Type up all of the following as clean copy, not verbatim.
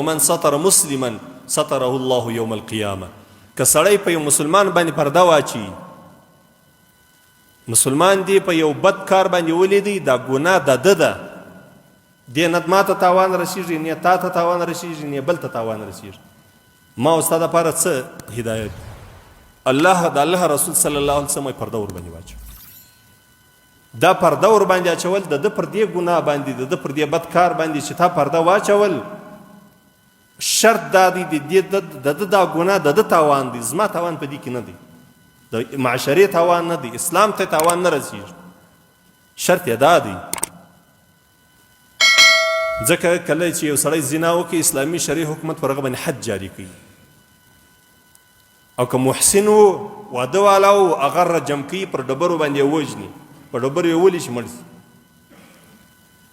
ومن ستر مسلما ستره الله يوم القيامه. که سړی په یو مسلمان باندې پرده واچي، مسلمان دی په یو بد کار باندې ولیدي، دا ګناه د ده ده، دې نه ما ته تاوان رسېږي، نه تا ته تاوان رسېږي، نه بل ته تاوان رسېږي. ما او ستا دپاره څه هدایت؟ الله د الله رسول صلی الله علیه وسلم پرده ور باندې واچو. دا پرده ور باندې اچول د ده پر دې ګناه باندې، د ده پر دې بد کار باندې چې تا پرده واچول، شرط دا دی د ده دا ګناه د ده تاوان دی، زما تاوان په دې کې نه دی، د معاشرې تاوان نه دی، اسلام ته تاوان نه رسېږي. شرط یې دا دی. ځکه کله چې یو سړی زنا وکړي، اسلامي شرعي حکومت پر هغه باندې حد جاري کوي، او که محسن و واده والا و هغه رجم کوي، پر ډبرو باندې یې وژني، په ډبرو یې ولي شي مړ شي.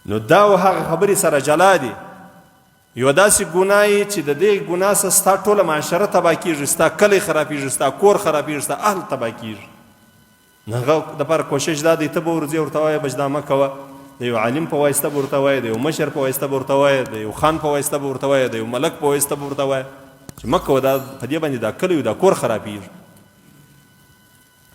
نو دا و هغه خبرې سره جلا دي. یو داسې ګناه یې چې د دې ګناه سره ستا ټوله معاشره تباه کېږي، ستا کلی خرابېږي، ستا کور خرابېږي، ستا اهل تباه کېږي. نو هغه دپاره کوشش دا دی ته به ورځې ورته وایې بچ دا مه کوه، د یو عالم په واسطه به ورته وایې، د یو مشر په واسطه به ورته وایې، د یو خان په واسطه به ورته وایې، د یو ملک په واسطه به ورته وایې چې مه کوه، دا په دې باندې دا کلی دا کور خرابېږي.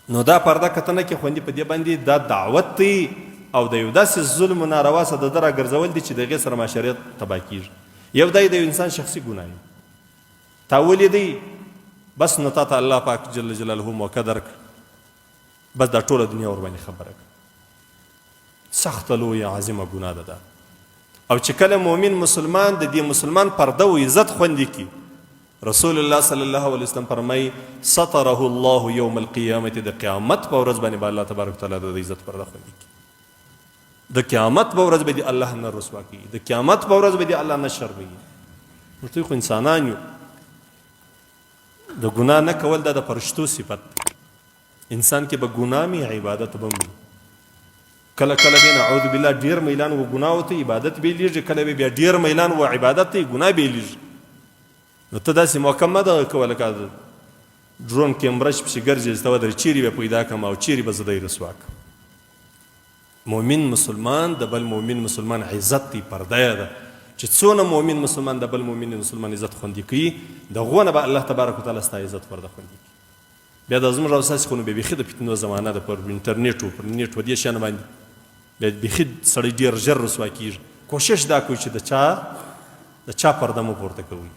نو دا پرده که ته نه کې خوندي، په دې باندې دا دعوت دی او د یو داسې ظلم و ناروا سره د ده راګرځول دي چې د هغې سره معاشرت تباه کېږي. یو دی د یو انسان شخصي ګناه وي، تا ولیدی بس نو تا ته الله پاک جل جلاله موقع درکړه، بس دا ټوله دنیا ورباندې خبره کړه. سخته لویه عظیمه ګناه ده دا. او چې کله مؤمن مسلمان د دې مسلمان پرده و عزت خوندي کړي، رسول الله صلی الله علیه وسلم فرمایي ستره الله یوم القیامة، د قیامت په ورځ باندې به الله تبارک وتعالی د عزت پرده خوندي کړي. د قیامت په ورځ به دې الله نه رسوا کړي، د قیامت په ورځ به دې الله نه شرموي. نو دوی خو انسانان یو، د ګناه نه کول دا د فرشتو صفت دی. انسان کې به ګناه وي، عبادت به وي. کله کله به نعوذ بالله ډېر میلان و ګناو ته عبادت بیلیږي، کله به بیا ډېر میلان و عبادت ته ګناه بیلیږي. نو ته داسې موقع مه دغه کوه لکه ډرون کیمره چې پسې ګرځي، ته ودرې چیرې به پیدا کړم او چیرې به زه دی رسوا کړم. مؤمن مسلمان د بل مؤمن مسلمان عزت دی، پرده ده چې څونه مؤمن مسلمان د بل مؤمن مسلمان عزت خوندي کوي، دغو نه به الله تبارک وتعالی ستا عزت پرده خوندي کوي. بیا د زموږ راوستاسې خو نو بیا بیخي د فتنو زمانه ده، پر انټرنیټ و پر نیټ و دې شیانو باندې بیا بیخي سړی ډېر ژر رسوا کېږي. کوشش دا کوي چې د چا پرده مو پورته کوي.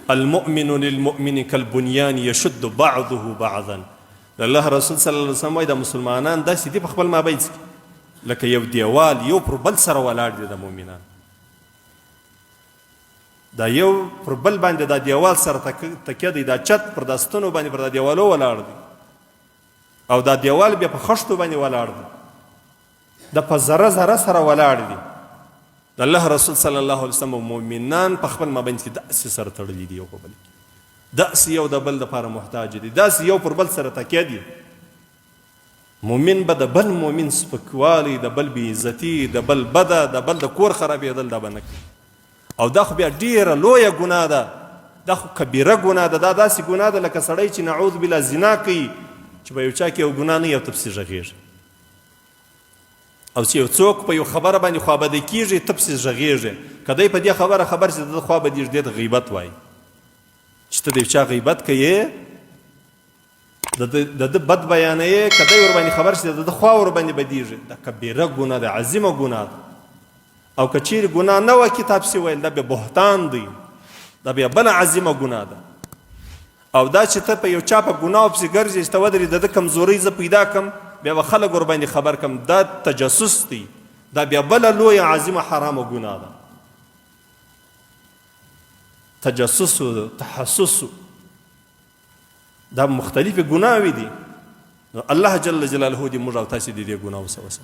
المؤمن للمؤمن كالبنيان يشد بعضه بعضا. الله رسول صلی الله علیه وسلم وایي د مسلمانان داسې دي په خپل مابین کې لکه یو دیوال یو پر بل سره ولاړ دي. د مؤمنان دا یو پر بل باندې دا دیوال سره تکیه دی، دا چت پر داستونو باندې پر دا دیوالو ولاړ دی، او دا دیوال بیا په خښتو باندې ولاړ دی، دا په ذره ذره سره ولاړ دي. د الله رسول صلی الله علیه وسلم مؤمنان په خپل مابین کې داسې سره تړلي دي، یو په بل کې داسې یو د بل دپاره محتاج دي، داسې یو پر بل سره تکیه دي. مؤمن به د بل مؤمن سپکوالی، د بل بېعزتي، د بل بده، د بل د کور خرابېدل دا به نه کوي. او دا خو بیا ډېره لویه ګناه ده، دا خو کبیره ګناه ده. دا داسې ګناه ده لکه سړی چې نعوذ بالله زنا کوي، چې په یو چا کې یو ګناه نه یو ته پسې غږېږي، او چې یو څوک په یو خبره باندې خوابدی کېږي ته پسې غږېږي. که دی په دې خبره خبر چې د ده خوابدېږي، دې ته غیبت وایي. چې ته د یو چا غیبت کوې، د ده بد بیانوې، که دی ورباندې خبر چې د ده خوا ورباندې بدېږي، دا کبیره ګناه ده، عظیمه ګناه ده. او که چیرې ګناه نه وه کتاب پسې ویل، دا بیا بهتان دی، دا بیا بله عظیمه ګناه ده. او دا چې ته په یو چا په ګناو پسې ګرځې چې ته ودرې د ده کمزورۍ زه پیدا کړم، بیا به خلک ورباندې خبر کړم، دا تجسس دی، دا بیا بله لویه عظیمه حرامه ګناه ده. تجسس و تحسس دا مختلفې ګناوې دي. نو الله جل جلاله دې موږ او تاسې د دې ګناو څخه وساتي.